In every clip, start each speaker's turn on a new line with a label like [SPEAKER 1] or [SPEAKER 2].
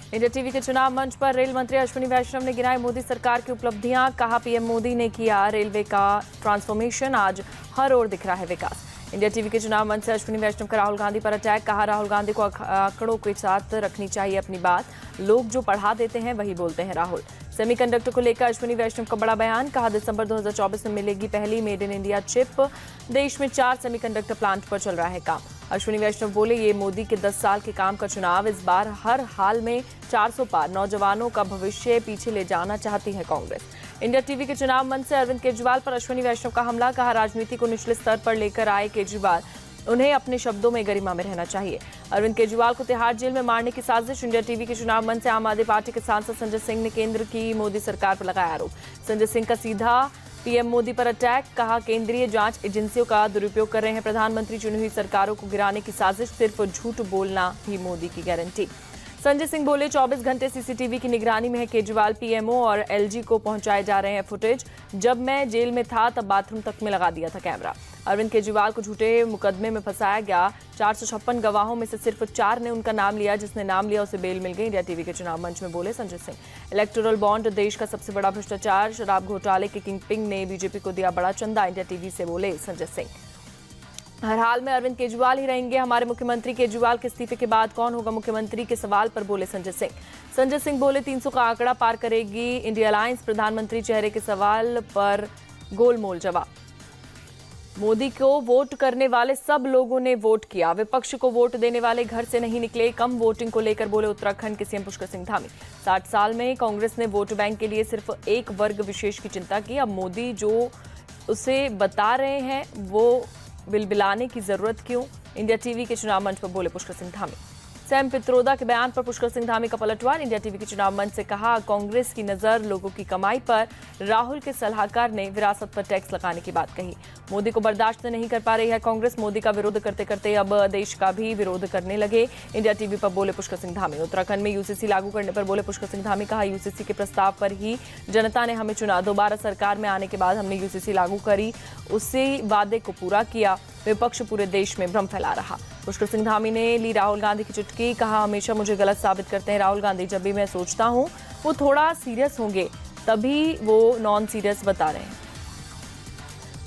[SPEAKER 1] India TV के चुनाव मंच पर रेल मंत्री अश्विनी वैष्णव ने गिनाई मोदी सरकार की उपलब्धियां। कहा पीएम मोदी ने किया रेलवे का ट्रांसफॉर्मेशन, आज हर ओर दिख रहा है विकास। इंडिया टीवी के चुनाव मंच से अश्विनी वैष्णव का राहुल गांधी पर अटैक। कहा राहुल गांधी को आंकड़ों के साथ रखनी चाहिए अपनी बात, लोग जो पढ़ा देते हैं वही बोलते हैं राहुल। सेमीकंडक्टर को लेकर अश्विनी वैष्णव का बड़ा बयान। कहा दिसंबर 2024 में मिलेगी पहली मेड इन इंडिया चिप। देश में 4 सेमीकंडक्टर प्लांट पर चल रहा है काम। अश्विनी वैष्णव बोले ये मोदी के 10 साल के काम का चुनाव। इस बार हर हाल में 400 पार। नौजवानों का भविष्य पीछे ले जाना चाहती है कांग्रेस। इंडिया टीवी के चुनाव मंच से अरविंद केजरीवाल पर अश्विनी वैष्णव का हमला। कहा राजनीति को निचले स्तर पर लेकर आए केजरीवाल, उन्हें अपने शब्दों में गरिमा में रहना चाहिए। अरविंद केजरीवाल को तिहाड़ जेल में मारने की साजिश। इंडिया टीवी के चुनाव मंच से आम आदमी पार्टी के सांसद संजय सिंह ने केंद्र की मोदी सरकार पर लगाया आरोप। संजय सिंह का सीधा पीएम मोदी पर अटैक। कहा केंद्रीय जांच एजेंसियों का दुरुपयोग कर रहे हैं प्रधानमंत्री। चुनी हुई सरकारों को गिराने की साजिश, सिर्फ झूठ बोलना ही मोदी की गारंटी। संजय सिंह बोले 24 घंटे सीसीटीवी की निगरानी में है केजरीवाल। पीएमओ और एलजी को पहुंचाए जा रहे हैं फुटेज। जब मैं जेल में था तब बाथरूम तक में लगा दिया था कैमरा। अरविंद केजरीवाल को झूठे मुकदमे में फंसाया गया। 456 गवाहों में से सिर्फ 4 ने उनका नाम लिया। जिसने नाम लिया उसे बेल मिल गई। इंडिया टीवी के चुनाव मंच में बोले संजय सिंह। इलेक्टोरल बॉन्ड देश का सबसे बड़ा भ्रष्टाचार। शराब घोटाले के किंगपिन ने बीजेपी को दिया बड़ा चंदा। इंडिया टीवी से बोले संजय सिंह। हर हाल में अरविंद केजरीवाल ही रहेंगे हमारे मुख्यमंत्री। केजरीवाल के इस्तीफे के बाद कौन होगा मुख्यमंत्री के सवाल पर बोले संजय सिंह। संजय सिंह बोले 300 का आंकड़ा पार करेगी इंडिया अलायंस। प्रधानमंत्री चेहरे के सवाल पर गोलमोल जवाब। मोदी को वोट करने वाले सब लोगों ने वोट किया। विपक्ष को वोट देने वाले घर से नहीं निकले। कम वोटिंग को लेकर बोले उत्तराखंड के सीएम पुष्कर सिंह धामी। 60 साल में कांग्रेस ने वोट बैंक के लिए सिर्फ एक वर्ग विशेष की चिंता की। अब मोदी जो उसे बता रहे हैं वो बिलबिलाने की जरूरत क्यों। इंडिया टीवी के चुनाव मंच पर बोले पुष्कर सिंह धामी। सैम पित्रोदा के बयान पर पुष्कर सिंह धामी का पलटवार। इंडिया टीवी के चुनाव मंच से कहा कांग्रेस की नजर लोगों की कमाई पर। राहुल के सलाहकार ने विरासत पर टैक्स लगाने की बात कही। मोदी को बर्दाश्त नहीं कर पा रही है कांग्रेस। मोदी का विरोध करते करते अब देश का भी विरोध करने लगे। इंडिया टीवी पर बोले पुष्कर सिंह धामी। उत्तराखंड में यूसीसी लागू करने पर बोले पुष्कर सिंह धामी। कहा यूसीसी के प्रस्ताव पर ही जनता ने हमें चुना। दोबारा सरकार में आने के बाद हमने यूसीसी लागू करी, उसी वादे को पूरा किया। विपक्ष पूरे देश में भ्रम फैला रहा। पुष्कर सिंह धामी ने ली राहुल गांधी की चुटकी। कहा हमेशा मुझे गलत साबित करते हैं राहुल गांधी। जब भी मैं सोचता हूं वो थोड़ा सीरियस होंगे तभी वो नॉन सीरियस बता रहे हैं।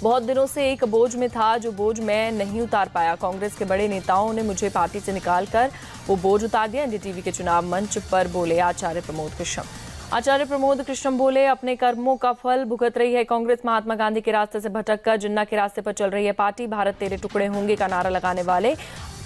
[SPEAKER 1] बहुत दिनों से एक बोझ में था जो बोझ मैं नहीं उतार पाया। कांग्रेस के बड़े नेताओं ने मुझे पार्टी से निकालकर वो बोझ उतार दिया। इंडिया टीवी के चुनाव मंच पर बोले आचार्य प्रमोद कृष्णम। आचार्य प्रमोद कृष्णम बोले अपने कर्मों का फल भुगत रही है कांग्रेस। महात्मा गांधी के रास्ते से भटककर जिन्ना के रास्ते पर चल रही है पार्टी। भारत तेरे टुकड़े होंगे का नारा लगाने वाले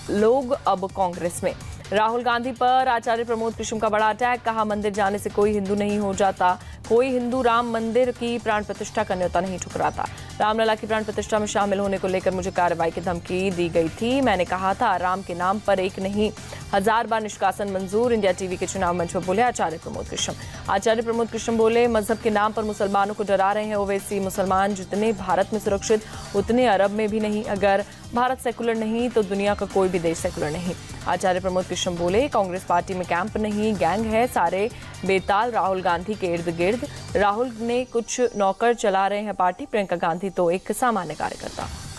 [SPEAKER 1] लोग अब कांग्रेस में। राहुल गांधी पर आचार्य प्रमोद कृष्णम का बड़ा अटैक। कहा मंदिर जाने से कोई हिंदू नहीं हो जाता। कोई हिंदू राम मंदिर की प्राण प्रतिष्ठा का न्योता नहीं ठुकराता। रामलला की प्राण प्रतिष्ठा में शामिल होने को लेकर मुझे कार्रवाई की धमकी दी गई थी। मैंने कहा था राम के नाम पर एक नहीं 1000 बार निष्कासन मंजूर। इंडिया टीवी के चुनाव मंच पर बोले आचार्य प्रमोद कृष्णम। आचार्य प्रमोद कृष्णम बोले मजहब के नाम पर मुसलमानों को डरा रहे हैं ओवैसी। मुसलमान जितने भारत में सुरक्षित उतने अरब में भी नहीं। अगर भारत सेकुलर नहीं तो दुनिया का कोई भी देश सेकुलर नहीं। आचार्य प्रमोद कृष्णम बोले कांग्रेस पार्टी में कैंप नहीं गैंग है। सारे बेताल राहुल गांधी के इर्द गिर्द। राहुल ने कुछ नौकर चला रहे हैं पार्टी। प्रियंका गांधी तो एक सामान्य कार्यकर्ता।